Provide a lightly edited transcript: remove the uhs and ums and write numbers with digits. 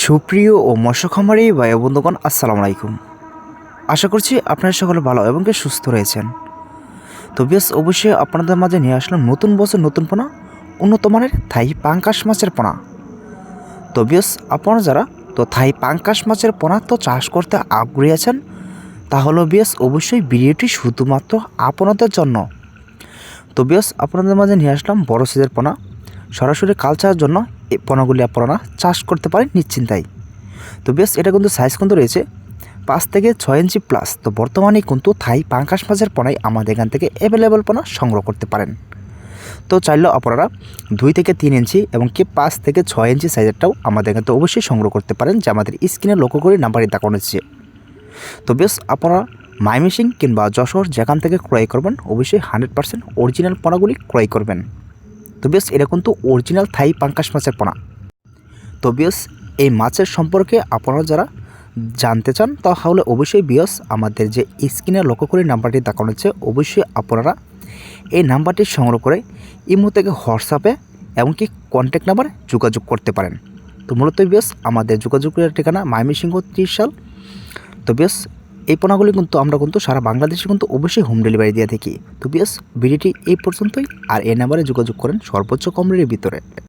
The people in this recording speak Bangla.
সুপ্রিয় ও মৎস্য খামারি ভাই বন্ধুগণ, আসসালামু আলাইকুম। আশা করছি আপনারা সকলে ভালো এবং সুস্থ রয়েছেন। তো বেশ অবশ্যই আপনাদের মাঝে নিয়ে আসলাম নতুন বছর নতুন পোনা, উন্নত মানের থাই পাঙ্কাশ মাছের পোনা। তো বেশ আপনারা যারা থাই পাঙ্কাশ মাছের পোনা চাষ করতে আগ্রহী আছেন, তাহলে বেশ অবশ্যই ভিডিওটি শুধুমাত্র আপনাদের জন্য। তো বেশ আপনাদের মাঝে নিয়ে আসলাম বড় সাইজের পোনা। সরাসরি কালচারের জন্য এই পোনাগুলি আপনারা চাষ করতে পারেন নিশ্চিন্তায়। তো বেশ এটা কিন্তু সাইজ কিন্তু রয়েছে 5 থেকে 6 ইঞ্চি প্লাস। তো বর্তমানে কিন্তু থাই পাঙ্কাশ মাছের পোনাই আমাদের এখান থেকে অ্যাভেলেবল পোনা সংগ্রহ করতে পারেন। তো চাইলেও আপনারা 2 থেকে 3 ইঞ্চি এবং 5 থেকে 6 ইঞ্চি সাইজেরটাও আমাদের এখান থেকে অবশ্যই সংগ্রহ করতে পারেন, যে আমাদের স্ক্রিনে লক্ষ্য করে নাম্বারে দেখানো হচ্ছে। তো বেশ আপনারা ময়মনসিং কিংবা যশোর যেখান থেকে ক্রয় করবেন অবশ্যই 100% অরিজিনাল পোনাগুলি ক্রয় করবেন। তো বেশ এটা কিন্তু অরিজিনাল থাই পাঙ্কাশ মাছের পোনা। তো বেশ এই মাছের সম্পর্কে আপনারা যারা জানতে চান তাহলে অবশ্যই বিয়স আমাদের যে স্ক্রিনে লক্ষ্য করে নাম্বারটি দেখানো হচ্ছে, অবশ্যই আপনারা এই নাম্বারটি সংগ্রহ করে ইমো থেকে হোয়াটসঅ্যাপে এমনকি কন্ট্যাক্ট নাম্বারে যোগাযোগ করতে পারেন। তো মূলত বেশ আমাদের যোগাযোগের ঠিকানা ময়মনসিংহ 30 সাল। তো বেশ এই পোনাগুলি কিন্তু আমরা কিন্তু সারা বাংলাদেশে কিন্তু অবশ্যই হোম ডেলিভারি দিয়ে থাকি। তো বেশ ভিডিওটি এই পর্যন্তই, আর এই নাম্বারে যোগাযোগ করেন সর্বোচ্চ কম রেটের ভিতরে।